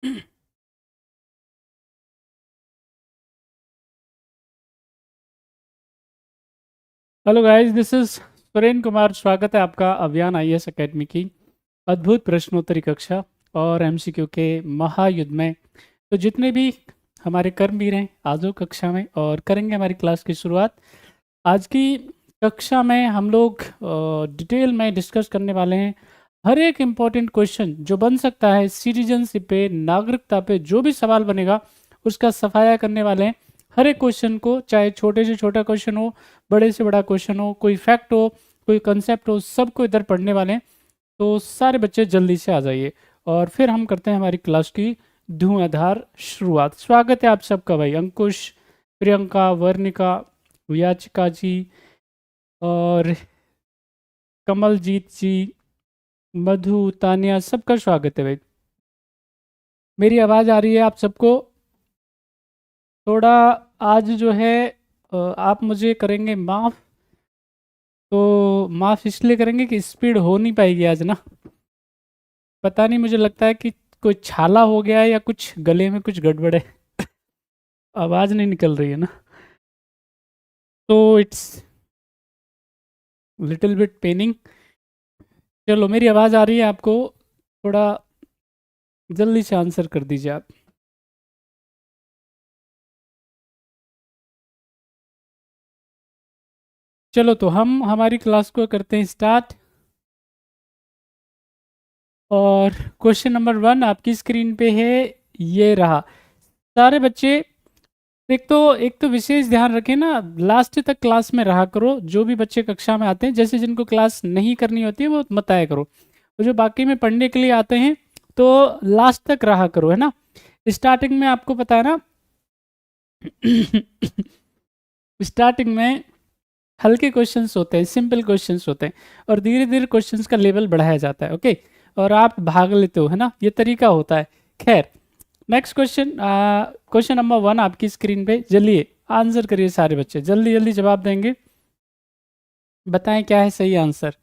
Hello guys, this is Suren Kumar. स्वागत है आपका अभियान आईएएस एकेडमी की अद्भुत प्रश्नोत्तरी कक्षा और एमसीक्यू के महायुद्ध में। तो जितने भी हमारे कर्मवीर हैं आज वो कक्षा में और करेंगे हमारी क्लास की शुरुआत। आज की कक्षा में हम लोग डिटेल में डिस्कस करने वाले हैं हर एक इम्पोर्टेंट क्वेश्चन जो बन सकता है सिटीजनशिप पे, नागरिकता पे, जो भी सवाल बनेगा उसका सफाया करने वाले हैं। हर एक क्वेश्चन को, चाहे छोटे से छोटा क्वेश्चन हो, बड़े से बड़ा क्वेश्चन हो, कोई फैक्ट हो, कोई कंसेप्ट हो, सबको इधर पढ़ने वाले हैं। तो सारे बच्चे जल्दी से आ जाइए और फिर हम करते हैं हमारी क्लास की धुआंधार शुरुआत। स्वागत है आप सबका भाई, अंकुश, प्रियंका, वर्णिका, याचिका जी और कमलजीत जी, मधु, तानिया, सबका स्वागत है भाई। मेरी आवाज़ आ रही है आप सबको? थोड़ा आज जो है आप मुझे करेंगे माफ़। तो माफ़ इसलिए करेंगे कि स्पीड हो नहीं पाएगी आज ना। पता नहीं, मुझे लगता है कि कोई छाला हो गया है या कुछ गले में कुछ गड़बड़ है। आवाज़ नहीं निकल रही है ना, तो इट्स लिटिल बिट पेनिंग। चलो, मेरी आवाज़ आ रही है आपको? थोड़ा जल्दी से आंसर कर दीजिए आप। चलो, तो हम हमारी क्लास को करते हैं स्टार्ट। और क्वेश्चन नंबर 1 आपकी स्क्रीन पे है, ये रहा। सारे बच्चे एक तो विशेष ध्यान रखें ना, लास्ट तक क्लास में रहा करो। जो भी बच्चे कक्षा में आते हैं, जैसे जिनको क्लास नहीं करनी होती है वो मत आया करो, तो जो बाकी में पढ़ने के लिए आते हैं तो लास्ट तक रहा करो, है ना। स्टार्टिंग में आपको पता है ना स्टार्टिंग में हल्के क्वेश्चंस होते हैं, सिंपल क्वेश्चंस होते हैं, और धीरे धीरे क्वेश्चंस का लेवल बढ़ाया जाता है। ओके, और आप भाग लेते हो, है ना, ये तरीका होता है। खैर, नेक्स्ट क्वेश्चन, क्वेश्चन नंबर 1 आपकी स्क्रीन पे। चलिए आंसर करिए सारे बच्चे, जल्दी जल्दी जवाब देंगे, बताएं क्या है सही आंसर।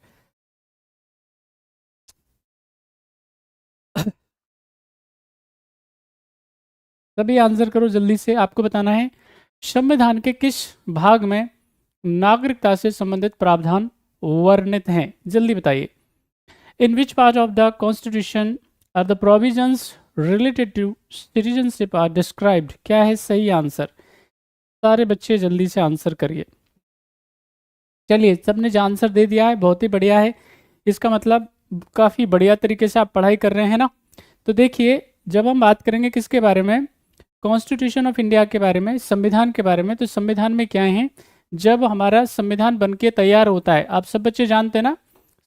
सभी आंसर करो जल्दी से, आपको बताना है संविधान के किस भाग में नागरिकता से संबंधित प्रावधान वर्णित हैं। जल्दी बताइए। In which part of the constitution are the provisions related to citizenship are described. क्या है सही आंसर? सारे बच्चे जल्दी से आंसर करिए। चलिए, सबने जो आंसर दे दिया है बहुत ही बढ़िया है। इसका मतलब काफ़ी बढ़िया तरीके से आप पढ़ाई कर रहे हैं ना। तो देखिए, जब हम बात करेंगे किसके बारे में, कॉन्स्टिट्यूशन ऑफ इंडिया के बारे में, संविधान के बारे में, तो संविधान में क्या है, जब हमारा संविधान बन के तैयार होता है, आप सब बच्चे जानते हैं ना,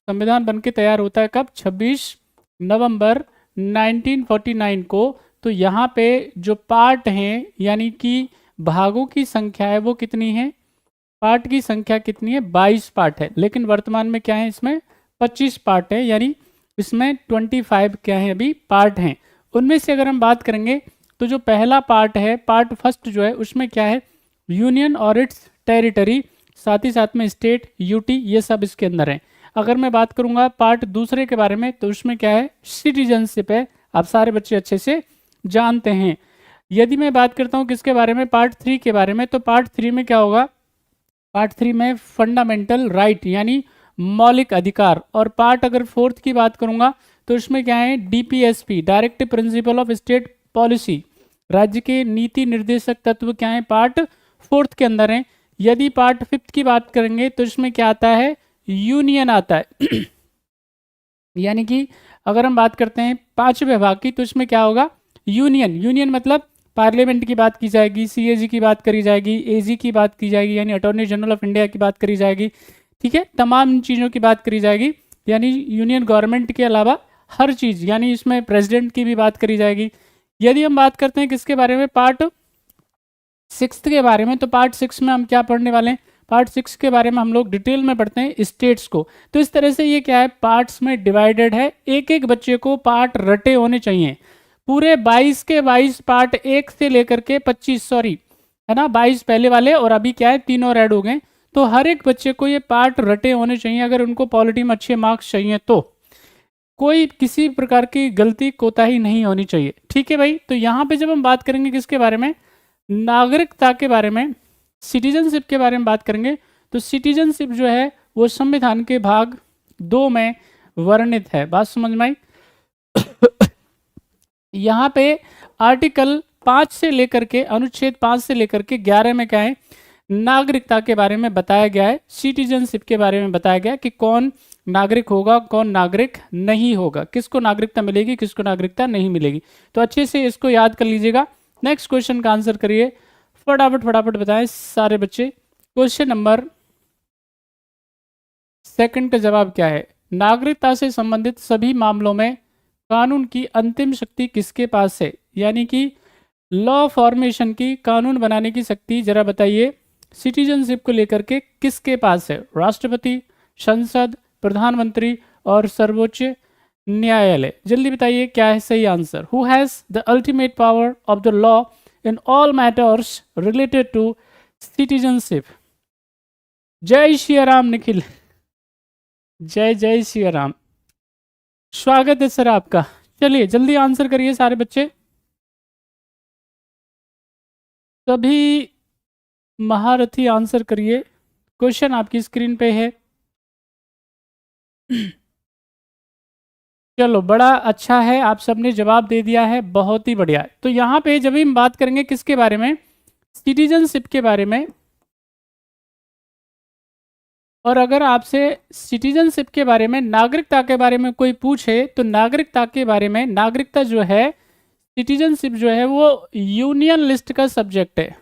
संविधान बन के तैयार होता है कब? 26 नवंबर 1949 को। तो यहाँ पे जो पार्ट हैं, यानी कि भागों की संख्या है, वो कितनी है? पार्ट की संख्या कितनी है? 22 पार्ट है। लेकिन वर्तमान में क्या है, इसमें 25 पार्ट है, यानी इसमें 25 क्या है अभी पार्ट हैं। उनमें से अगर हम बात करेंगे तो जो पहला पार्ट है, पार्ट फर्स्ट जो है, उसमें क्या है? यूनियन और इट्स टेरिटरी, साथ ही साथ में स्टेट, यूटी, ये सब इसके अंदर है। अगर मैं बात करूंगा पार्ट दूसरे के बारे में, तो उसमें क्या है? सिटीजनशिप है। आप सारे बच्चे अच्छे से जानते हैं। यदि मैं बात करता हूँ किसके बारे में, पार्ट 3 के बारे में, तो पार्ट 3 में क्या होगा? पार्ट 3 में फंडामेंटल राइट, यानी मौलिक अधिकार। और पार्ट अगर फोर्थ की बात करूंगा तो इसमें क्या है? DPSP, directive principle of state policy, राज्य के नीति निर्देशक तत्व क्या है? पार्ट फोर्थ के अंदर है। यदि पार्ट फिफ्थ की बात करेंगे तो इसमें क्या आता है? यूनियन आता है। यानी कि अगर हम बात करते हैं पांचवें भाग की, तो इसमें क्या होगा? यूनियन। यूनियन मतलब पार्लियामेंट की बात की जाएगी, सीएजी की बात करी जाएगी, एजी की बात की जाएगी, यानी अटॉर्नी जनरल ऑफ इंडिया की बात करी जाएगी। ठीक है, तमाम इन चीज़ों की बात करी जाएगी, यानी यूनियन गवर्नमेंट के अलावा हर चीज़, यानी इसमें प्रेसिडेंट की भी बात करी जाएगी। यदि हम बात करते हैं किसके बारे में, पार्ट 6 के बारे में, तो पार्ट 6 में हम क्या पढ़ने वाले हैं? पार्ट 6 के बारे में हम लोग डिटेल में पढ़ते हैं स्टेट्स को। तो इस तरह से ये क्या है? पार्ट्स में डिवाइडेड है। एक एक बच्चे को पार्ट रटे होने चाहिए। पूरे 22 के 22 पार्ट, एक से लेकर के 25, सॉरी, है ना, 22 पहले वाले, और अभी क्या है, 3 और ऐड हो गए। तो हर एक बच्चे को ये पार्ट रटे होने चाहिए, अगर उनको पॉलिटी में अच्छे मार्क्स चाहिए तो। कोई किसी प्रकार की गलती कोताही नहीं होनी चाहिए। ठीक है भाई, तो यहाँ पे जब हम बात करेंगे किसके बारे में, नागरिकता के बारे में, सिटीजनशिप के बारे में बात करेंगे, तो सिटीजनशिप जो है वो संविधान के भाग 2 में वर्णित है। बात समझ में आई? यहाँ पे आर्टिकल 5 से लेकर के, अनुच्छेद 5 से लेकर के 11 में क्या है, नागरिकता के बारे में बताया गया है, सिटीजनशिप के बारे में बताया गया कि कौन नागरिक होगा, कौन नागरिक नहीं होगा, किसको नागरिकता मिलेगी, किसको नागरिकता नहीं मिलेगी। तो अच्छे से इसको याद कर लीजिएगा। नेक्स्ट क्वेश्चन का आंसर करिए, फटाफट फटाफट बताएं सारे बच्चे। क्वेश्चन नंबर 2 का जवाब क्या है? नागरिकता से संबंधित सभी मामलों में कानून की अंतिम शक्ति किसके पास है? यानी कि लॉ फॉर्मेशन की, कानून बनाने की शक्ति जरा बताइए सिटीजनशिप को लेकर के किसके पास है? राष्ट्रपति, संसद, प्रधानमंत्री और सर्वोच्च न्यायालय। जल्दी बताइए क्या है सही answer. Who has the ultimate power of the law in all matters related to citizenship? जय श्री राम निखिल, जय जय श्री राम, स्वागत है सर आपका। चलिए जल्दी आंसर करिए सारे बच्चे, सभी महारथी आंसर करिए। क्वेश्चन आपकी स्क्रीन पे है। चलो बड़ा अच्छा है, आप सबने जवाब दे दिया है, बहुत ही बढ़िया। तो यहाँ पे जब हम बात करेंगे किसके बारे में, सिटीजनशिप के बारे में, और अगर आपसे सिटीजनशिप के बारे में, नागरिकता के बारे में कोई पूछे, तो नागरिकता के बारे में, नागरिकता जो है, सिटीजनशिप जो है वो यूनियन लिस्ट का सब्जेक्ट है।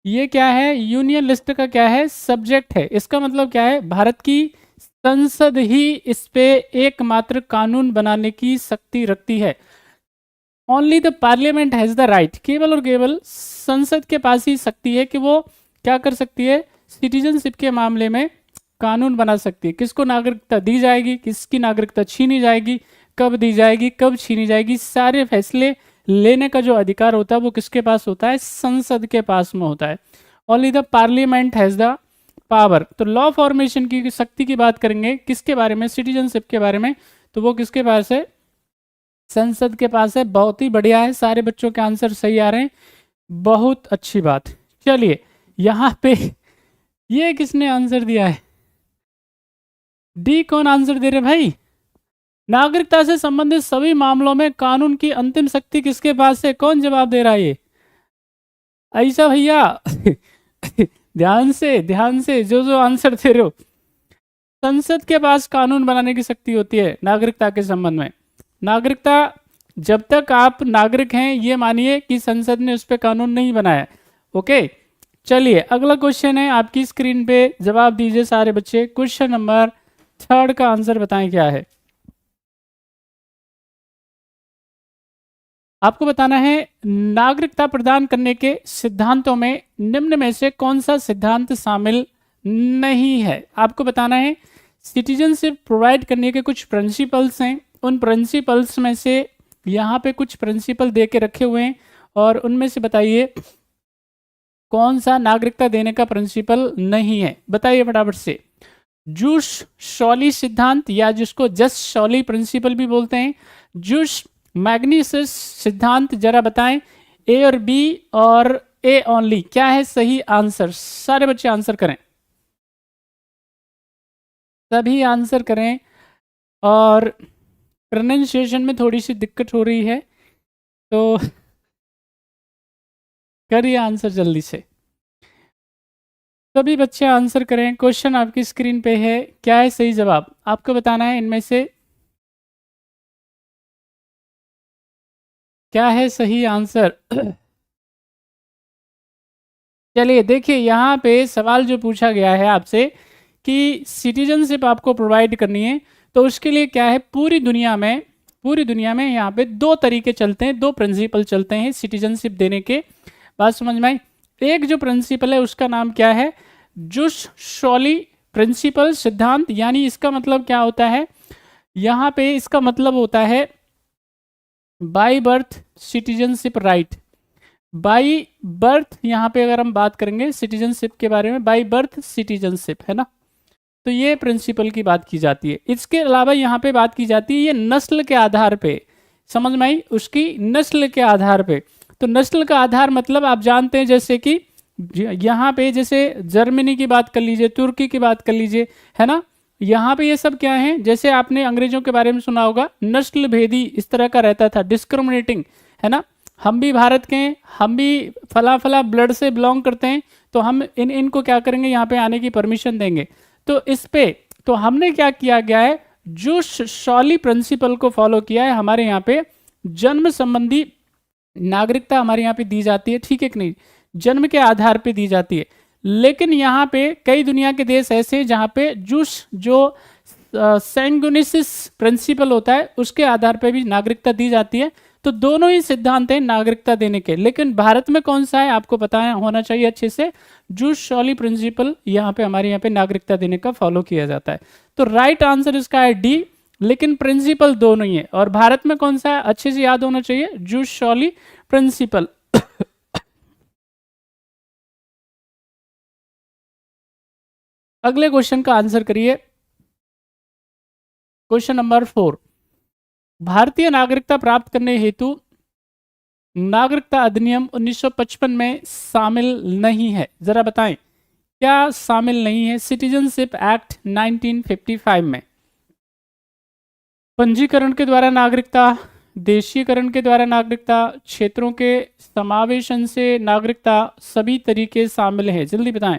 ये क्या है? यूनियन लिस्ट का क्या है? सब्जेक्ट है। इसका मतलब क्या है? भारत की संसद ही इस पे एकमात्र कानून बनाने की शक्ति रखती है। Only the parliament has the right, केवल और केवल संसद के पास ही शक्ति है कि वो क्या कर सकती है, सिटीजनशिप के मामले में कानून बना सकती है। किसको नागरिकता दी जाएगी, किसकी नागरिकता छीनी जाएगी, कब दी जाएगी, कब छीनी जाएगी, सारे फैसले लेने का जो अधिकार होता है वो किसके पास होता है? संसद के पास में होता है। Only the parliament has the power. तो लॉ फॉर्मेशन की शक्ति की बात करेंगे किसके बारे में? सिटीजनशिप के बारे में, तो वो किसके पास है? संसद के पास है। बहुत ही बढ़िया है, सारे बच्चों के आंसर सही आ रहे हैं, बहुत अच्छी बात। चलिए यहाँ पे ये किसने आंसर दिया है? डी कौन आंसर दे रहे भाई? नागरिकता से संबंधित सभी मामलों में कानून की अंतिम शक्ति किसके पास है? कौन जवाब दे रहा है ये? ऐसा भैया ध्यान से जो जो आंसर दे रहे हो, संसद के पास कानून बनाने की शक्ति होती है नागरिकता के संबंध में। नागरिकता, जब तक आप नागरिक हैं ये मानिए कि संसद ने उस पर कानून नहीं बनाया। ओके, चलिए अगला क्वेश्चन है आपकी स्क्रीन पे, जवाब दीजिए सारे बच्चे। क्वेश्चन नंबर 3 का आंसर बताएं क्या है। आपको बताना है नागरिकता प्रदान करने के सिद्धांतों में निम्न में से कौन सा सिद्धांत शामिल नहीं है। आपको बताना है सिटीजनशिप प्रोवाइड करने के कुछ प्रिंसिपल्स हैं, उन प्रिंसिपल्स में से यहाँ पे कुछ प्रिंसिपल दे के रखे हुए हैं, और उनमें से बताइए कौन सा नागरिकता देने का प्रिंसिपल नहीं है। बताइए फटाफट से। जूस शॉली सिद्धांत, या जिसको जस्ट शॉली प्रिंसिपल भी बोलते हैं, जूस मैग्नीसिस सिद्धांत, जरा बताएं ए और बी और ए ओनली, क्या है सही आंसर? सारे बच्चे आंसर करें, सभी आंसर करें। और प्रोनाउंसिएशन में थोड़ी सी दिक्कत हो रही है तो करिए आंसर जल्दी से, सभी बच्चे आंसर करें। क्वेश्चन आपकी स्क्रीन पे है, क्या है सही जवाब? आपको बताना है इनमें से क्या है सही आंसर। चलिए देखिए, यहाँ पे सवाल जो पूछा गया है आपसे कि सिटीजनशिप आपको प्रोवाइड करनी है, तो उसके लिए क्या है, पूरी दुनिया में यहाँ पे 2 तरीके चलते हैं, 2 प्रिंसिपल चलते हैं सिटीजनशिप देने के। बात समझ में आई? एक जो प्रिंसिपल है उसका नाम क्या है? जूस शॉली प्रिंसिपल सिद्धांत। यानी इसका मतलब क्या होता है, यहाँ पे इसका मतलब होता है by birth citizenship right. By birth, यहाँ पे अगर हम बात करेंगे सिटीजनशिप के बारे में, बाई बर्थ सिटीजनशिप है ना, तो ये प्रिंसिपल की बात की जाती है। इसके अलावा यहाँ पे बात की जाती है ये नस्ल के आधार पे, समझ में आई, उसकी नस्ल के आधार पे। तो नस्ल का आधार मतलब आप जानते हैं, जैसे कि यहाँ पे जैसे जर्मनी की बात कर लीजिए, तुर्की की बात कर लीजिए, है ना, यहाँ पे ये सब क्या है, जैसे आपने अंग्रेजों के बारे में सुना होगा, नस्ल भेदी इस तरह का रहता था, डिस्क्रिमिनेटिंग, है ना। हम भी भारत के हैं, हम भी फला फला ब्लड से बिलोंग करते हैं, तो हम इनको क्या करेंगे, यहाँ पे आने की परमिशन देंगे। तो इस पे तो हमने क्या किया गया है, जो शॉली प्रिंसिपल को फॉलो किया है, हमारे यहाँ पे जन्म संबंधी नागरिकता हमारे यहाँ पे दी जाती है, ठीक है कि नहीं, जन्म के आधार पे दी जाती है। लेकिन यहाँ पे कई दुनिया के देश ऐसे हैं जहाँ पे जो सैंगुनिसिस प्रिंसिपल होता है उसके आधार पे भी नागरिकता दी जाती है। तो दोनों ही सिद्धांत हैं नागरिकता देने के, लेकिन भारत में कौन सा है आपको पता होना चाहिए अच्छे से, जूस शॉली प्रिंसिपल यहाँ पे हमारे यहाँ पे नागरिकता देने का फॉलो किया जाता है। तो राइट आंसर इसका है डी, लेकिन प्रिंसिपल दोनों ही है। और भारत में कौन सा है अच्छे से याद होना चाहिए, जूस शॉली प्रिंसिपल। अगले क्वेश्चन का आंसर करिए, क्वेश्चन नंबर 4। भारतीय नागरिकता प्राप्त करने हेतु नागरिकता अधिनियम 1955 में शामिल नहीं है, जरा बताएं क्या शामिल नहीं है सिटीजनशिप एक्ट 1955 में। पंजीकरण के द्वारा नागरिकता, देशीकरण के द्वारा नागरिकता, क्षेत्रों के समावेशन से नागरिकता, सभी तरीके शामिल हैं, जल्दी बताएं।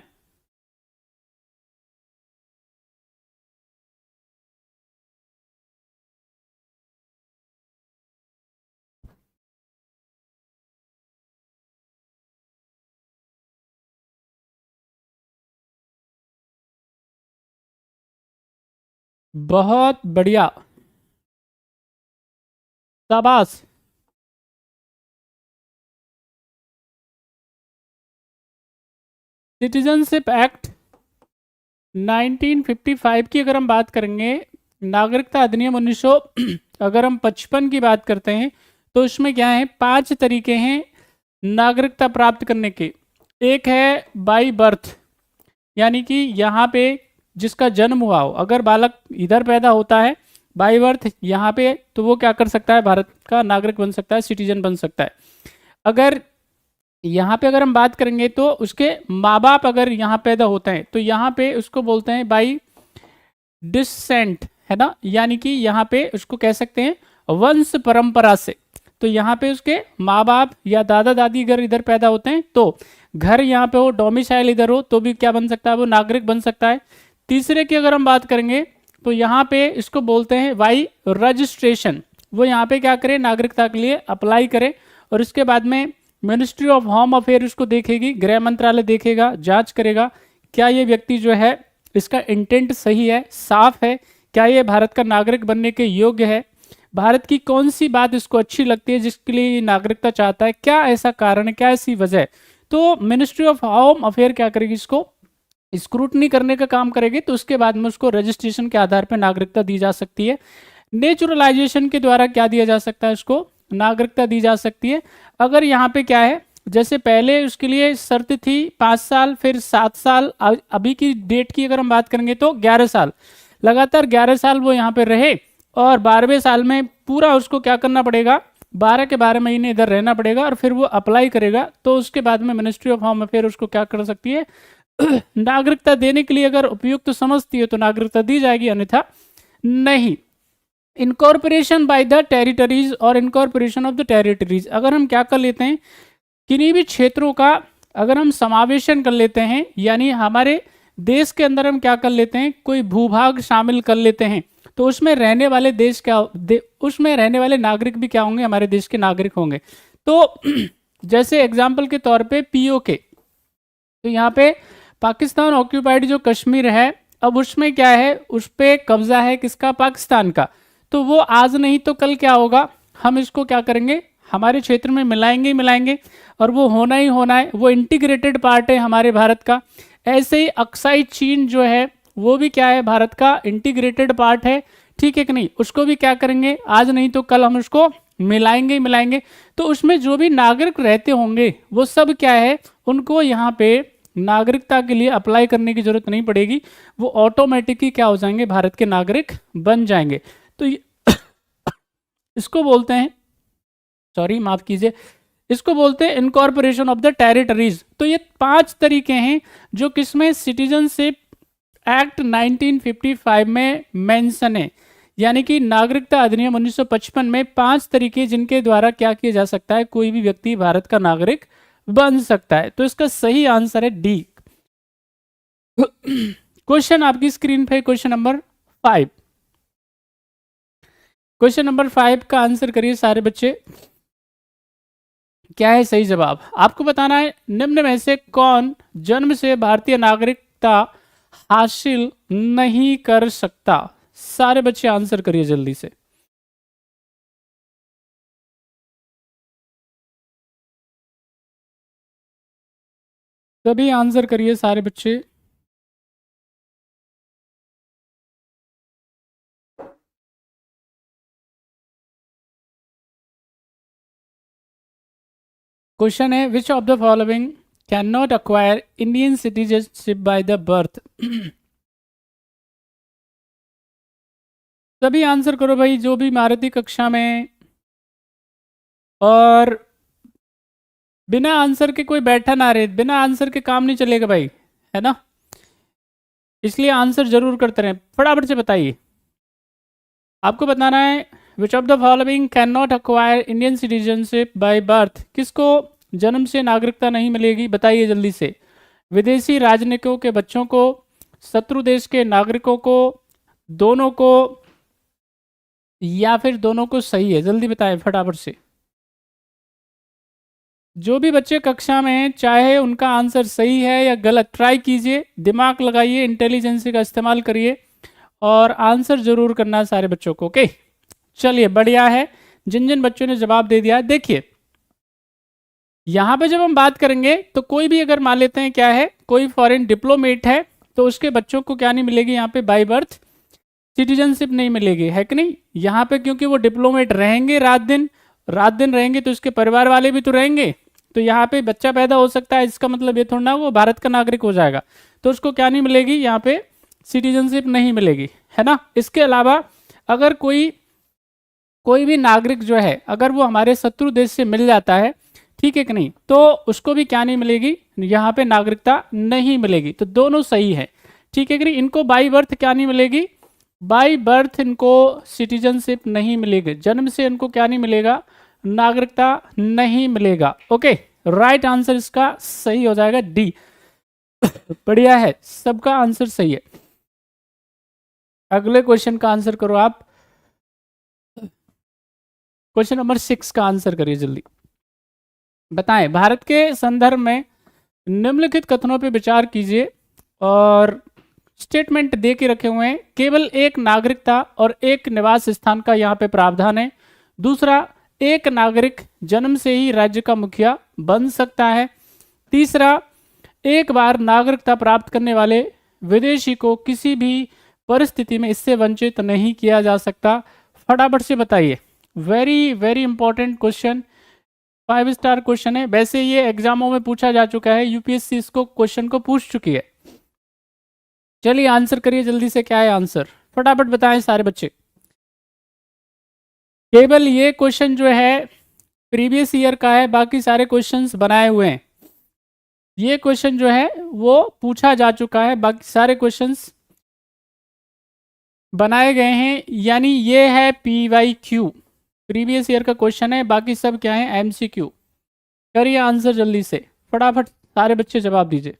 बहुत बढ़िया, शाबाश। सिटीजनशिप एक्ट 1955 की अगर हम बात करेंगे, नागरिकता अधिनियम 1900 अगर हम 55 की बात करते हैं, तो इसमें क्या है, 5 तरीके हैं नागरिकता प्राप्त करने के। एक है बाई बर्थ, यानी कि यहाँ पे जिसका जन्म हुआ हो, अगर बालक इधर पैदा होता है बाई बर्थ यहाँ पे, तो वो क्या कर सकता है, भारत का नागरिक बन सकता है, सिटीजन बन सकता है। अगर यहाँ पे अगर हम बात करेंगे तो उसके माँ बाप अगर यहाँ पैदा होते हैं, तो यहाँ पे उसको बोलते हैं बाई डिसेंट, है ना, यानी कि यहाँ पे उसको कह सकते हैं वंश परंपरा से। तो यहाँ पे उसके माँ बाप या दादा दादी अगर इधर पैदा होते हैं, तो घर यहाँ पे हो, डोमिसाइल इधर हो, तो भी क्या बन सकता है, वो नागरिक बन सकता है। तीसरे की अगर हम बात करेंगे, तो यहाँ पे इसको बोलते हैं वाई रजिस्ट्रेशन, वो यहाँ पे क्या करे, नागरिकता के लिए अप्लाई करे, और इसके बाद में मिनिस्ट्री ऑफ होम अफेयर उसको देखेगी, गृह मंत्रालय देखेगा, जांच करेगा क्या ये व्यक्ति जो है इसका इंटेंट सही है, साफ है, क्या ये भारत का नागरिक बनने के योग्य है, भारत की कौन सी बात इसको अच्छी लगती है जिसके लिए ये नागरिकता चाहता है, क्या ऐसा कारण है, क्या ऐसी वजह है। तो मिनिस्ट्री ऑफ होम अफेयर क्या करेगी, इसको स्क्रूटनी करने का काम करेगी, तो उसके बाद में उसको रजिस्ट्रेशन के आधार पर नागरिकता दी जा सकती है। नेचुरलाइजेशन के द्वारा क्या दिया जा सकता है, उसको नागरिकता दी जा सकती है। अगर यहाँ पे क्या है, जैसे पहले उसके लिए शर्त थी 5 साल, फिर 7 साल, अभी की डेट की अगर हम बात करेंगे तो 11 साल, लगातार 11 साल वो यहाँ पे रहे, और 12वें साल में पूरा उसको क्या करना पड़ेगा, 12 के 12 महीने इधर रहना पड़ेगा, और फिर वो अप्लाई करेगा, तो उसके बाद में मिनिस्ट्री ऑफ होम अफेयर उसको क्या कर सकती है, नागरिकता देने के लिए अगर उपयुक्त समझती है तो नागरिकता दी जाएगी, अन्यथा नहीं। इनकॉर्पोरेशन बाय द टेरिटरीज और इनकॉर्पोरेशन ऑफ द टेरिटरीज, अगर हम क्या कर लेते हैं, किन्हीं भी क्षेत्रों का अगर हम समावेशन कर लेते हैं, यानी हमारे देश के अंदर हम क्या कर लेते हैं, कोई भूभाग शामिल कर लेते हैं, तो उसमें रहने वाले देश क्या उसमें रहने वाले नागरिक भी क्या होंगे, हमारे देश के नागरिक होंगे। तो जैसे एग्जाम्पल के तौर पे पीओके, तो यहाँ पे पाकिस्तान ऑक्यूपाइड जो कश्मीर है, अब उसमें क्या है, उस पर कब्जा है किसका, पाकिस्तान का। तो वो आज नहीं तो कल क्या होगा, हम इसको क्या करेंगे, हमारे क्षेत्र में मिलाएंगे ही मिलाएंगे, और वो होना ही होना है, वो इंटीग्रेटेड पार्ट है हमारे भारत का। ऐसे ही अक्साई चीन जो है वो भी क्या है, भारत का इंटीग्रेटेड पार्ट है, ठीक है कि नहीं, उसको भी क्या करेंगे, आज नहीं तो कल हम उसको मिलाएंगे ही मिलाएंगे। तो उसमें जो भी नागरिक रहते होंगे वो सब क्या है, उनको यहाँ पे नागरिकता के लिए अप्लाई करने की जरूरत नहीं पड़ेगी, वो ऑटोमेटिकली क्या हो जाएंगे, भारत के नागरिक बन जाएंगे। तो इसको बोलते हैं, सॉरी माफ कीजिए, इसको बोलते हैं इनकॉर्पोरेशन ऑफ द टेरिटरीज। तो ये 5 तरीके हैं जो किसमें, सिटीजनशिप एक्ट 1955 में मेंशन है, यानी कि नागरिकता अधिनियम 1955 में 5 तरीके जिनके द्वारा क्या किया जा सकता है, कोई भी व्यक्ति भारत का नागरिक बन सकता है। तो इसका सही आंसर है डी। क्वेश्चन आपकी स्क्रीन पे क्वेश्चन नंबर 5। क्वेश्चन नंबर 5 का आंसर करिए सारे बच्चे। क्या है सही जवाब, आपको बताना है निम्न में से कौन जन्म से भारतीय नागरिकता हासिल नहीं कर सकता। सारे बच्चे आंसर करिए जल्दी से। सभी आंसर करिए सारे बच्चे। क्वेश्चन है which of the following can not acquire Indian citizenship by the birth. सभी आंसर करो भाई, जो भी महारती कक्षा में, और बिना आंसर के कोई बैठा ना रहे, बिना आंसर के काम नहीं चलेगा भाई, है ना, इसलिए आंसर जरूर करते रहें। फटाफट से बताइए, आपको बताना है which of the following can not acquire Indian citizenship by birth, किसको जन्म से नागरिकता नहीं मिलेगी, बताइए जल्दी से। विदेशी राजनयिकों के बच्चों को, शत्रु देश के नागरिकों को, दोनों को, या फिर दोनों को सही है, जल्दी बताएं फटाफट से। जो भी बच्चे कक्षा में हैं, चाहे उनका आंसर सही है या गलत, ट्राई कीजिए, दिमाग लगाइए, इंटेलिजेंस का इस्तेमाल करिए और आंसर जरूर करना है सारे बच्चों को। ओके चलिए बढ़िया है, जिन जिन बच्चों ने जवाब दे दिया। देखिए यहां पे जब हम बात करेंगे तो कोई भी अगर मान लेते हैं क्या है, कोई फॉरेन डिप्लोमेट है तो उसके बच्चों को क्या नहीं मिलेगी, यहाँ पे बाय बर्थ सिटीजनशिप नहीं मिलेगी, है कि नहीं। यहाँ पे क्योंकि वो डिप्लोमेट रहेंगे, रात दिन रहेंगे, तो उसके परिवार वाले भी तो रहेंगे, तो यहाँ पे बच्चा पैदा हो सकता है, इसका मतलब ये थोड़ा ना वो भारत का नागरिक हो जाएगा, तो उसको क्या नहीं मिलेगी, यहाँ पे सिटीजनशिप नहीं मिलेगी, है ना। इसके अलावा अगर कोई भी नागरिक जो है, अगर वो हमारे शत्रु देश से मिल जाता है, ठीक है कि नहीं, तो उसको भी क्या नहीं मिलेगी, यहाँ पे नागरिकता नहीं मिलेगी। तो दोनों सही है, ठीक है कि नहीं। इनको बाई बर्थ क्या नहीं मिलेगी, बाई बर्थ इनको सिटीजनशिप नहीं मिलेगी, जन्म से इनको क्या नहीं मिलेगा, नागरिकता नहीं मिलेगा। ओके राइट आंसर इसका सही हो जाएगा डी। बढ़िया है, सबका आंसर सही है। अगले क्वेश्चन का आंसर करो आप, क्वेश्चन नंबर 6 का आंसर करिए जल्दी। बताएं भारत के संदर्भ में निम्नलिखित कथनों पर विचार कीजिए, और स्टेटमेंट दे के रखे हुए हैं। केवल एक नागरिकता और एक निवास स्थान का यहाँ पे प्रावधान है। दूसरा, एक नागरिक जन्म से ही राज्य का मुखिया बन सकता है। तीसरा, एक बार नागरिकता प्राप्त करने वाले विदेशी को किसी भी परिस्थिति में इससे वंचित नहीं किया जा सकता। फटाफट से बताइए, very very important question, 5 star question है। वैसे ये एग्जामों में पूछा जा चुका है, यूपीएससी इसको क्वेश्चन को पूछ चुकी है। चलिए आंसर करिए जल्दी से, क्या है आंसर, फटाफट बताएं सारे बच्चे। केवल ये क्वेश्चन जो है प्रीवियस ईयर का है, बाकी सारे क्वेश्चंस बनाए हुए हैं। ये क्वेश्चन जो है वो पूछा जा चुका है, बाकी सारे क्वेश्चंस बनाए गए हैं, यानी ये है PYQ, प्रीवियस ईयर का क्वेश्चन है, बाकी सब क्या है MCQ। करिए आंसर जल्दी से, फटाफट सारे बच्चे जवाब दीजिए।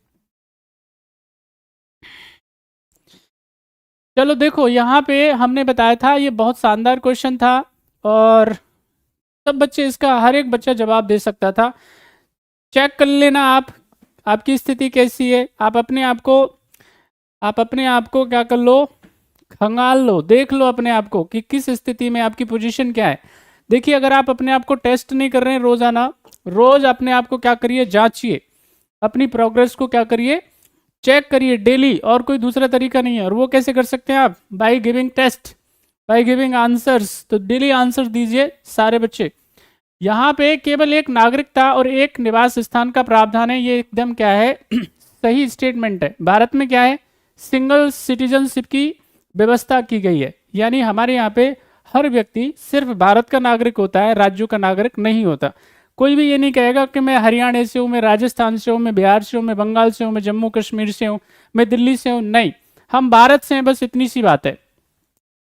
चलो देखो, यहाँ पे हमने बताया था, ये बहुत शानदार क्वेश्चन था और सब बच्चे इसका, हर एक बच्चा जवाब दे सकता था। चेक कर लेना आप, आपकी स्थिति कैसी है, आप अपने आप को क्या कर लो, खंगाल लो, देख लो अपने आप को कि किस स्थिति में आपकी पोजीशन क्या है। देखिए अगर आप अपने आप को टेस्ट नहीं कर रहे हैं रोजाना, रोज अपने आप को क्या करिए, जांचिए, अपनी प्रोग्रेस को क्या करिए, चेक करिए डेली, और कोई दूसरा तरीका नहीं है। और वो कैसे कर सकते हैं आप, by giving test, by giving answers. तो डेली आंसर दीजिए सारे बच्चे। यहाँ पे केवल एक नागरिकता और एक निवास स्थान का प्रावधान है, ये एकदम क्या है सही स्टेटमेंट है। भारत में क्या है, सिंगल सिटीजनशिप की व्यवस्था की गई है, यानी हमारे यहाँ पे हर व्यक्ति सिर्फ भारत का नागरिक होता है, राज्यों का नागरिक नहीं होता। कोई भी ये नहीं कहेगा कि मैं हरियाणा से हूँ, मैं राजस्थान से हूँ, मैं बिहार से हूँ, मैं बंगाल से हूँ, मैं जम्मू कश्मीर से हूँ, मैं दिल्ली से हूँ। नहीं, हम भारत से हैं, बस इतनी सी बात है।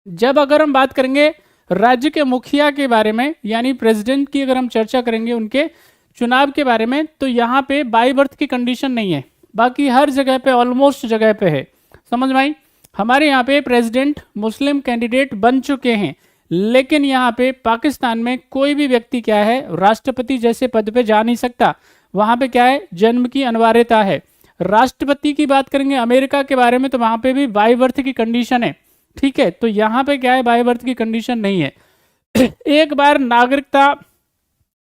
जब अगर हम बात करेंगे राज्य के मुखिया के बारे में, यानी प्रेसिडेंट की अगर हम चर्चा करेंगे उनके चुनाव के बारे में, तो यहाँ पे बाई बर्थ की कंडीशन नहीं है, बाकी हर जगह पे, ऑलमोस्ट जगह पे है। समझ में आई? हमारे यहाँ पे प्रेसिडेंट मुस्लिम कैंडिडेट बन चुके हैं, लेकिन यहाँ पे पाकिस्तान में कोई भी व्यक्ति क्या है, राष्ट्रपति जैसे पद पे जा नहीं सकता। वहाँ पे क्या है, जन्म की अनिवार्यता है। राष्ट्रपति की बात करेंगे अमेरिका के बारे में, तो वहाँ पे भी बाई बर्थ की कंडीशन है। ठीक है, तो यहाँ पे क्या है, बाई बर्थ की कंडीशन नहीं है। एक बार नागरिकता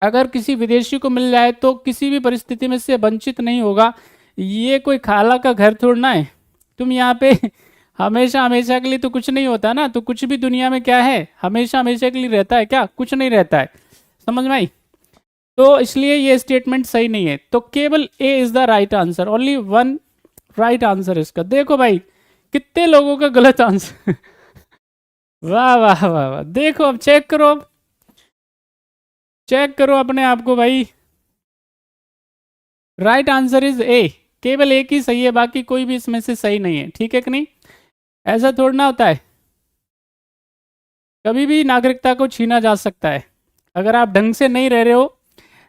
अगर किसी विदेशी को मिल जाए तो किसी भी परिस्थिति में से वंचित नहीं होगा। ये कोई खाला का घर थोड़ना है, तुम यहाँ पे हमेशा हमेशा के लिए तो कुछ नहीं होता ना। तो कुछ भी दुनिया में क्या है, हमेशा हमेशा के लिए रहता है क्या? कुछ नहीं रहता है। समझ में आई? तो इसलिए ये स्टेटमेंट सही नहीं है। तो केवल A is the right answer, only one right answer इसका। देखो भाई कितने लोगों का गलत आंसर। वाह वाह वाह वाह, देखो अब चेक करो, अब चेक करो अपने आप को भाई। राइट आंसर इज ए, केवल एक ही सही है, बाकी कोई भी इसमें से सही नहीं है। ठीक है कि नहीं? ऐसा थोड़ा होता है, कभी भी नागरिकता को छीना जा सकता है। अगर आप ढंग से नहीं रह रहे हो,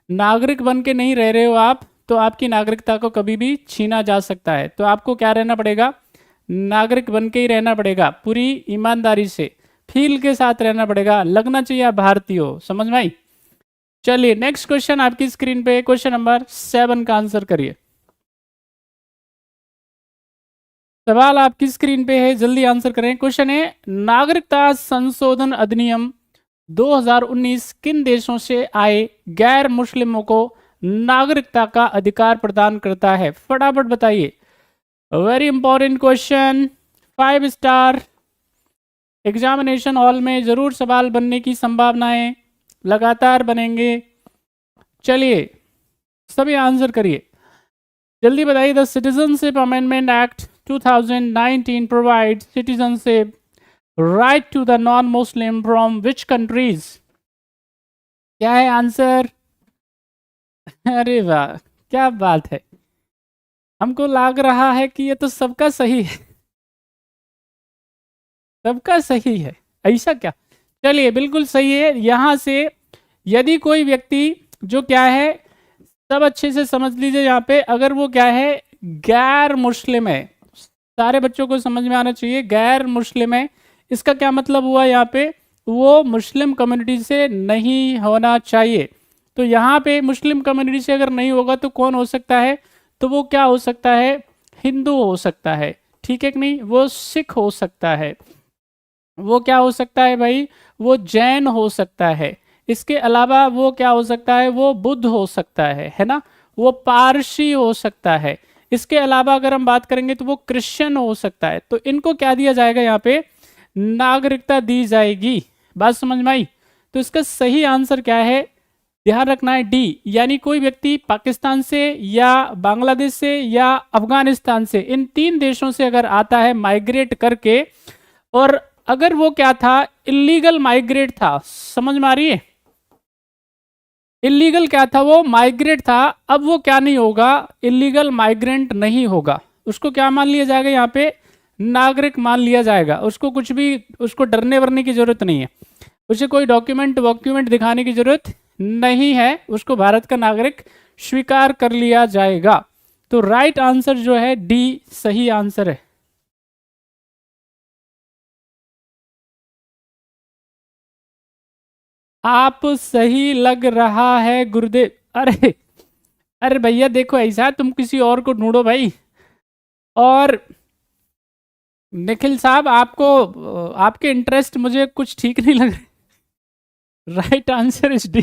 नागरिक बन के नहीं रह रहे हो आप, तो आपकी नागरिकता को कभी भी छीना जा सकता है। तो आपको क्या रहना पड़ेगा, नागरिक बन के ही रहना पड़ेगा, पूरी ईमानदारी से, फील के साथ रहना पड़ेगा, लगना चाहिए आप भारतीय हो। समझ में आई? चलिए नेक्स्ट क्वेश्चन आपकी स्क्रीन पे, क्वेश्चन नंबर 7 का आंसर करिए। सवाल आपकी स्क्रीन पे है, जल्दी आंसर करें। क्वेश्चन है, नागरिकता संशोधन अधिनियम 2019 किन देशों से आए गैर मुस्लिमों को नागरिकता का अधिकार प्रदान करता है? फटाफट बताइए। Very important question, 5 star. Examination hall में जरूर सवाल बनने की संभावनाएं लगातार बनेंगे। चलिए सभी आंसर करिए, जल्दी बताइए। The citizenship amendment act 2019 provides citizenship right to the non-Muslim from which countries? क्या है आंसर? अरे वाह, क्या बात है, हमको लग रहा है कि ये तो सबका सही है, सबका सही है। ऐसा क्या? चलिए बिल्कुल सही है। यहाँ से यदि कोई व्यक्ति जो क्या है, सब अच्छे से समझ लीजिए यहाँ पे, अगर वो क्या है, गैर मुस्लिम है, सारे बच्चों को समझ में आना चाहिए, गैर मुस्लिम है, इसका क्या मतलब हुआ यहाँ पे, वो मुस्लिम कम्युनिटी से नहीं होना चाहिए। तो यहाँ पे मुस्लिम कम्युनिटी से अगर नहीं होगा तो कौन हो सकता है? तो वो क्या हो सकता है, हिंदू हो सकता है। ठीक है कि नहीं? वो सिख हो सकता है, वो क्या हो सकता है भाई, वो जैन हो सकता है। इसके अलावा वो क्या हो सकता है, वो बुद्ध हो सकता है ना, वो पारसी हो सकता है। इसके अलावा अगर हम बात करेंगे तो वो क्रिश्चियन हो सकता है। तो इनको क्या दिया जाएगा, यहाँ पे नागरिकता दी जाएगी। बात समझ में आई? तो इसका सही आंसर क्या है, ध्यान रखना है डी, यानी कोई व्यक्ति पाकिस्तान से या बांग्लादेश से या अफगानिस्तान से, इन 3 देशों से अगर आता है माइग्रेट करके, और अगर वो क्या था, इलीगल माइग्रेट था। समझ में आ रही है? इलीगल क्या था, वो माइग्रेट था। अब वो क्या नहीं होगा, इलीगल माइग्रेंट नहीं होगा, उसको क्या मान लिया जाएगा, यहाँ पे नागरिक मान लिया जाएगा। उसको कुछ भी, उसको डरने वरने की जरूरत नहीं है, उसे कोई डॉक्यूमेंट दिखाने की जरूरत नहीं है, उसको भारत का नागरिक स्वीकार कर लिया जाएगा। तो राइट आंसर जो है डी सही आंसर है। आप सही लग रहा है गुरुदेव। अरे अरे भैया देखो, ऐसा तुम किसी और को ढूंढो भाई। और निखिल साहब, आपको आपके इंटरेस्ट मुझे कुछ ठीक नहीं लग रहे। Right answer is D.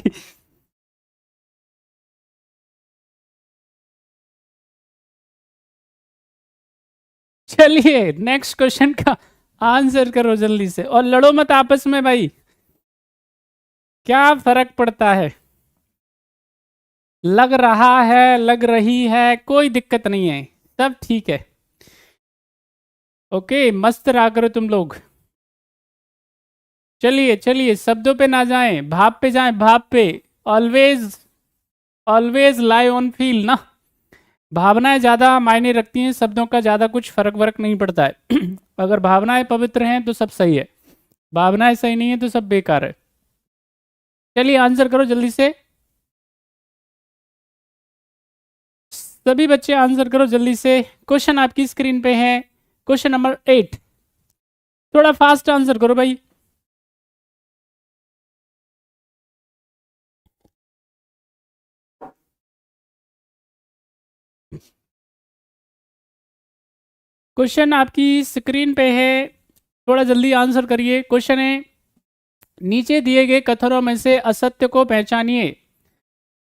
चलिए नेक्स्ट क्वेश्चन का आंसर करो जल्दी से, और लड़ो मत आपस में भाई, क्या फर्क पड़ता है। लग रहा है, लग रही है, कोई दिक्कत नहीं है। सब ठीक है। ओके, मस्त रहा करो तुम लोग। चलिए चलिए, शब्दों पे ना जाएं, भाव पे जाएं, भाव पे। Always always lie on feel ना। भावनाएं ज्यादा मायने रखती हैं, शब्दों का ज्यादा कुछ फर्क वर्क नहीं पड़ता है। अगर भावनाएं पवित्र हैं तो सब सही है, भावनाएं सही नहीं है तो सब बेकार है। चलिए आंसर करो जल्दी से, सभी बच्चे आंसर करो जल्दी से। क्वेश्चन आपकी स्क्रीन पे है, क्वेश्चन नंबर 8। थोड़ा फास्ट आंसर करो भाई। क्वेश्चन आपकी स्क्रीन पे है, थोड़ा जल्दी आंसर करिए। क्वेश्चन है, नीचे दिए गए कथनों में से असत्य को पहचानिए।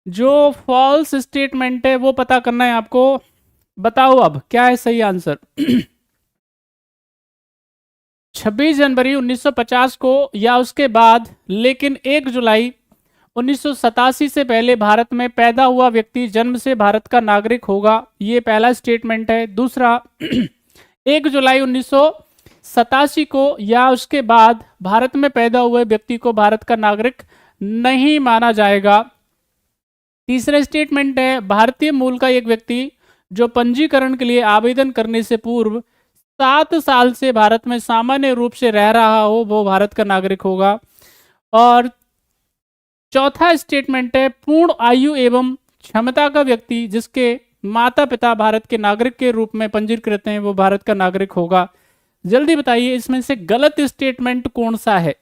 जो फॉल्स स्टेटमेंट है वो पता करना है आपको। बताओ अब क्या है सही आंसर। 26 जनवरी 1950 को या उसके बाद, लेकिन 1 जुलाई 1987 से पहले भारत में पैदा हुआ व्यक्ति जन्म से भारत का नागरिक होगा। ये पहला स्टेटमेंट है। दूसरा, 1 जुलाई 1987 को या उसके बाद भारत में पैदा हुए व्यक्ति को भारत का नागरिक नहीं माना जाएगा। तीसरा स्टेटमेंट है, भारतीय मूल का एक व्यक्ति जो पंजीकरण के लिए आवेदन करने से पूर्व 7 साल से भारत में सामान्य रूप से रह रहा हो वो भारत का नागरिक होगा। और चौथा स्टेटमेंट है, पूर्ण आयु एवं क्षमता का व्यक्ति जिसके माता पिता भारत के नागरिक के रूप में पंजीकृत हैं वो भारत का नागरिक होगा। जल्दी बताइए इसमें से गलत स्टेटमेंट कौन सा है।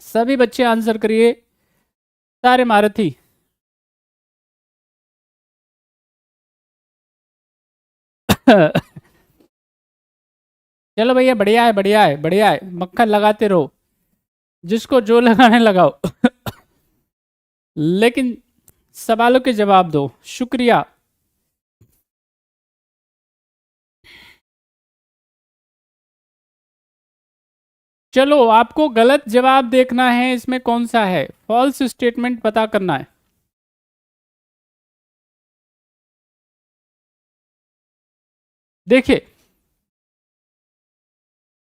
सभी बच्चे आंसर करिए, सारे महारथी। चलो भैया, बढ़िया है बढ़िया है बढ़िया है, मक्खन लगाते रहो, जिसको जो लगाने लगाओ। लेकिन सवालों के जवाब दो। शुक्रिया। चलो आपको गलत जवाब देखना है, इसमें कौन सा है, फॉल्स स्टेटमेंट पता करना है। देखिए,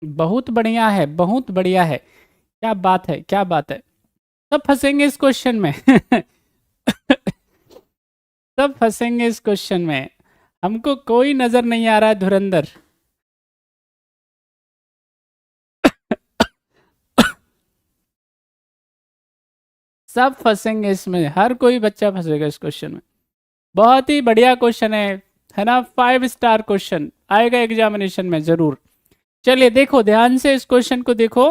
बहुत बढ़िया है, बहुत बढ़िया है, क्या बात है क्या बात है। सब फंसेंगे इस क्वेश्चन में। सब फंसेंगे इस क्वेश्चन में। हमको कोई नजर नहीं आ रहा है धुरंधर। सब फंसेंगे इसमें, हर कोई बच्चा फंसेगा इस क्वेश्चन में। बहुत ही बढ़िया क्वेश्चन है ना, 5 स्टार क्वेश्चन आएगा एग्जामिनेशन में जरूर। चलिए देखो ध्यान से इस क्वेश्चन को देखो।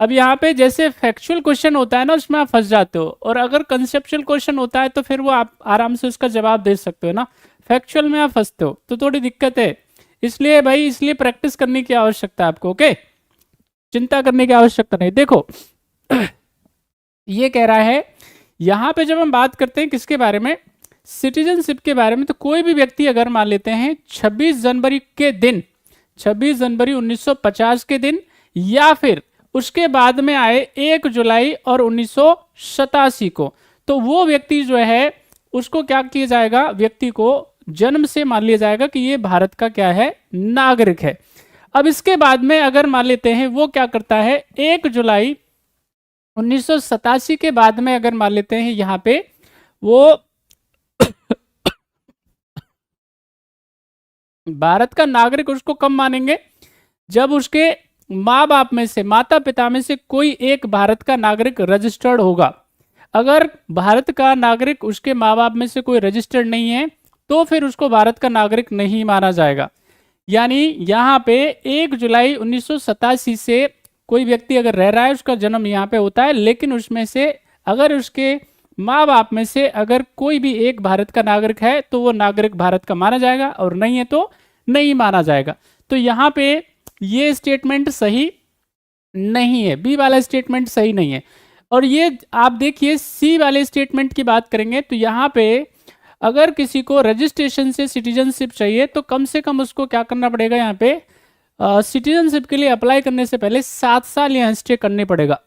अब यहाँ पे जैसे फैक्चुअल क्वेश्चन होता है ना उसमें आप फंस जाते हो, और अगर कंसेप्चुअल क्वेश्चन होता है तो फिर वो आप आराम से उसका जवाब दे सकते हो ना। फैक्चुअल में आप फंसते हो तो थोड़ी दिक्कत है। इसलिए भाई, इसलिए प्रैक्टिस करने की आवश्यकता है आपको। ओके, चिंता करने की आवश्यकता नहीं। देखो ये कह रहा है यहाँ पे, जब हम बात करते हैं किसके बारे में, सिटीजनशिप के बारे में, तो कोई भी व्यक्ति अगर मान लेते हैं 26 जनवरी के दिन, 26 जनवरी 1950 के दिन, या फिर उसके बाद में आए 1 जुलाई और 1987 को, तो वो व्यक्ति जो है उसको क्या किया जाएगा, व्यक्ति को जन्म से मान लिया जाएगा कि ये भारत का क्या है, नागरिक है। अब इसके बाद में अगर मान लेते हैं वो क्या करता है, 1 जुलाई 1987 के बाद में अगर मान लेते हैं यहाँ पे वो भारत का नागरिक उसको कब मानेंगे, जब उसके माँ बाप में से, माता पिता में से कोई एक भारत का नागरिक रजिस्टर्ड होगा। अगर भारत का नागरिक उसके माँ बाप में से कोई रजिस्टर्ड नहीं है तो फिर उसको भारत का नागरिक नहीं माना जाएगा। यानी यहाँ पे 1 जुलाई 1987 से कोई व्यक्ति अगर रह रहा है, उसका जन्म यहाँ पे होता है, लेकिन उसमें से अगर उसके माँ बाप में से अगर कोई भी एक भारत का नागरिक है तो वो नागरिक भारत का माना जाएगा, और नहीं है तो नहीं माना जाएगा। तो यहाँ पे ये स्टेटमेंट सही नहीं है, बी वाला स्टेटमेंट सही नहीं है। और ये आप देखिए सी वाले स्टेटमेंट की बात करेंगे तो यहाँ पे अगर किसी को रजिस्ट्रेशन से सिटीजनशिप चाहिए तो कम से कम उसको क्या करना पड़ेगा, यहाँ पे सिटीजनशिप के लिए अप्लाई करने से पहले 7 साल यहाँ स्टे करने पड़ेगा।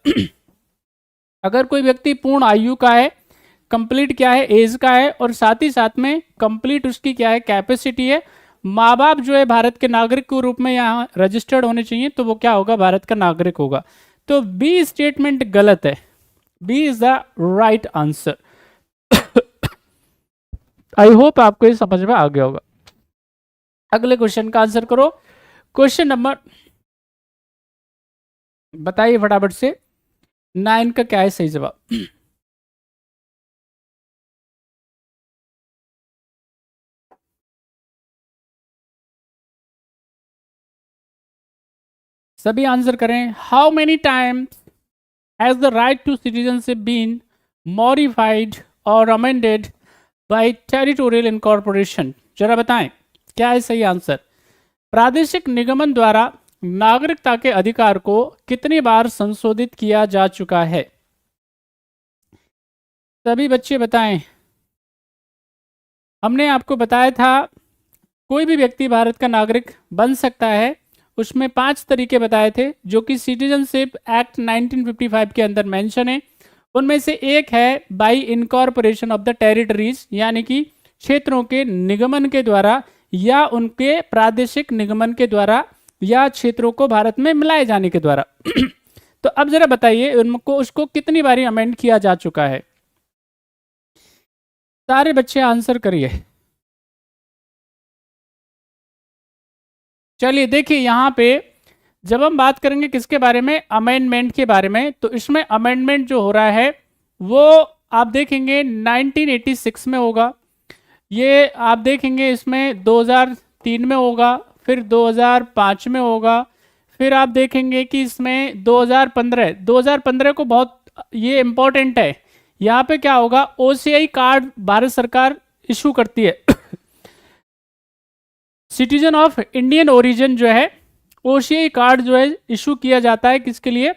अगर कोई व्यक्ति पूर्ण आयु का है कंप्लीट क्या है, एज का है, और साथ ही साथ में कंप्लीट उसकी क्या है, कैपेसिटी है। माँ बाप जो है भारत के नागरिक के रूप में यहाँ रजिस्टर्ड होने चाहिए, तो वो क्या होगा, भारत का नागरिक होगा। तो बी स्टेटमेंट गलत है, B is the right answer. I hope आपको ये समझ में आ गया होगा। अगले क्वेश्चन का आंसर करो। क्वेश्चन नंबर, बताइए फटाफट से, 9 का क्या है सही जवाब। सभी आंसर करें। How many times has the right to citizenship been modified और अमेंडेड बाय टेरिटोरियल इनकॉर्पोरेशन? जरा बताएं क्या है सही आंसर। प्रादेशिक निगमन द्वारा नागरिकता के अधिकार को कितनी बार संशोधित किया जा चुका है? सभी बच्चे बताएं। हमने आपको बताया था कोई भी व्यक्ति भारत का नागरिक बन सकता है, उसमें 5 तरीके बताए थे जो कि सिटीजनशिप एक्ट 1955 के अंदर मेंशन है। उनमें से एक है by incorporation of the territories, यानी कि क्षेत्रों के निगमन के द्वारा या उनके प्रादेशिक निगमन के द्वारा या क्षेत्रों को भारत में मिलाए जाने के द्वारा। तो अब जरा बताइए उनको उसको कितनी बारी अमेंड किया जा चुका है? सारे बच्चे आंसर करिए। चलिए देखिए यहाँ पे जब हम बात करेंगे किसके बारे में, अमेंडमेंट के बारे में, तो इसमें अमेंडमेंट जो हो रहा है वो आप देखेंगे 1986 में होगा, ये आप देखेंगे इसमें 2003 में होगा, फिर 2005 में होगा, फिर आप देखेंगे कि इसमें 2015 को बहुत ये इंपॉर्टेंट है। यहाँ पे क्या होगा, ओसीआई कार्ड भारत सरकार इशू करती है। सिटीजन ऑफ इंडियन ओरिजिन जो है, ओसीआई कार्ड जो है इशू किया जाता है किसके लिए,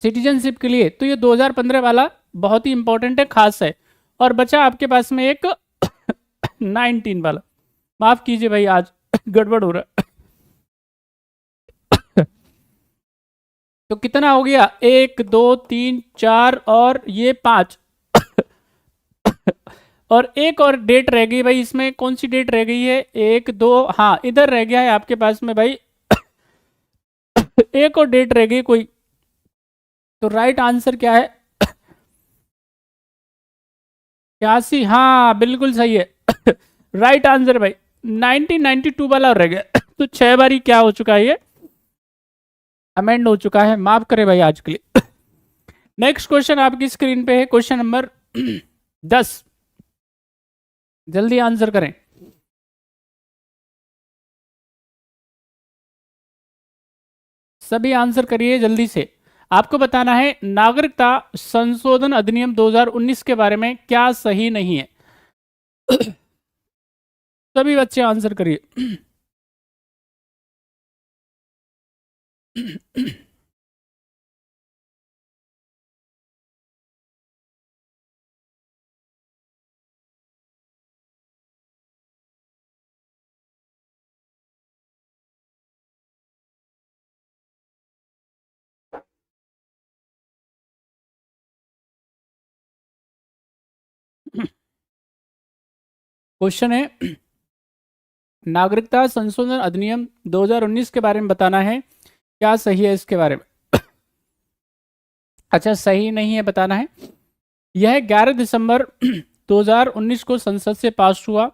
सिटीजनशिप के लिए। तो ये 2015 वाला बहुत ही इंपॉर्टेंट है, खास है। और बचा आपके पास में एक 19 वाला, माफ कीजिए भाई आज गड़बड़ हो रहा है। तो कितना हो गया, 1 2 3 4 और ये 5। और एक और डेट रह गई भाई, इसमें कौन सी डेट रह गई है, 1 2, हाँ इधर रह गया है आपके पास में भाई। एक और डेट रह गई कोई, तो राइट आंसर क्या है, 81। हाँ बिल्कुल सही है। राइट आंसर भाई 1992 वाला रह गया। तो 6 बारी क्या हो चुका है, ये अमेंड हो चुका है। माफ करें भाई आज के लिए। नेक्स्ट क्वेश्चन आपकी स्क्रीन पे है, क्वेश्चन नंबर 10। जल्दी आंसर करें। सभी आंसर करिए जल्दी से। आपको बताना है नागरिकता संशोधन अधिनियम 2019 के बारे में क्या सही नहीं है। सभी बच्चे आंसर करिए। क्वेश्चन है नागरिकता संशोधन अधिनियम 2019 के बारे में बताना है क्या सही है इसके बारे में। अच्छा सही नहीं है बताना है। यह 11 दिसंबर 2019 को संसद से पास हुआ।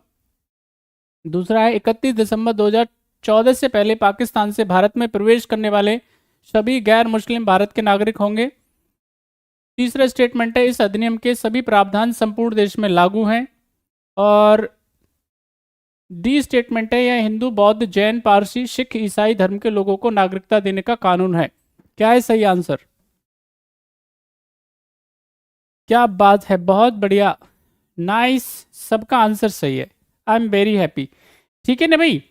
दूसरा है 31 दिसंबर 2014 से पहले पाकिस्तान से भारत में प्रवेश करने वाले सभी गैर मुस्लिम भारत के नागरिक होंगे। तीसरा स्टेटमेंट है इस अधिनियम के सभी प्रावधान संपूर्ण देश में लागू हैं। और डी स्टेटमेंट है यह हिंदू बौद्ध जैन पारसी सिख ईसाई धर्म के लोगों को नागरिकता देने का कानून है। क्या है सही आंसर? क्या बात है, बहुत बढ़िया, नाइस, सबका आंसर सही है। I am very happy. ठीक है ना भाई।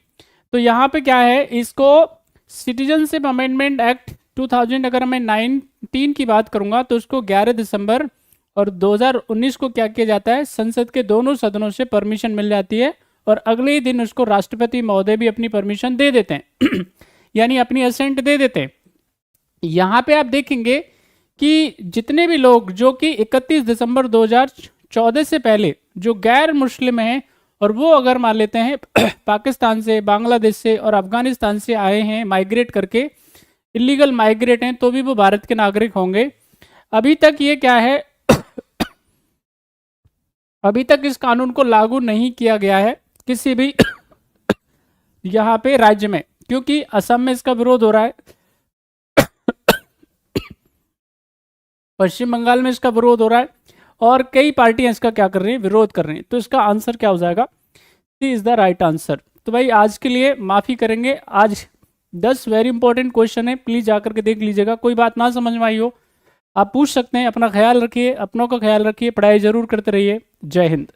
तो यहाँ पे क्या है, इसको सिटीजनशिप अमेंडमेंट एक्ट 2000, अगर मैं 19 की बात करूंगा तो उसको 11 दिसंबर और 2019 को क्या किया जाता है, संसद के दोनों सदनों से परमिशन मिल जाती है और अगले ही दिन उसको राष्ट्रपति महोदय भी अपनी परमिशन दे देते हैं। यानी अपनी असेंट दे देते हैं। यहाँ पे आप देखेंगे कि जितने भी लोग जो कि 31 दिसंबर 2014 से पहले जो गैर मुस्लिम हैं और वो अगर मान लेते हैं पाकिस्तान से, बांग्लादेश से और अफगानिस्तान से आए हैं माइग्रेट करके, इलीगल माइग्रेट हैं, तो भी वो भारत के नागरिक होंगे। अभी तक ये क्या है अभी तक इस कानून को लागू नहीं किया गया है किसी भी यहाँ पे राज्य में, क्योंकि असम में इसका विरोध हो रहा है, पश्चिम बंगाल में इसका विरोध हो रहा है और कई पार्टियां इसका क्या कर रही हैं, विरोध कर रही हैं। तो इसका आंसर क्या हो जाएगा? सी इज द राइट आंसर। तो भाई आज के लिए माफी करेंगे, आज 10 वेरी इंपॉर्टेंट क्वेश्चन है, प्लीज जाकर के देख लीजिएगा। कोई बात ना समझ में आई हो आप पूछ सकते हैं। अपना ख्याल रखिए, अपनों का ख्याल रखिए, पढ़ाई जरूर करते रहिए। जय हिंद।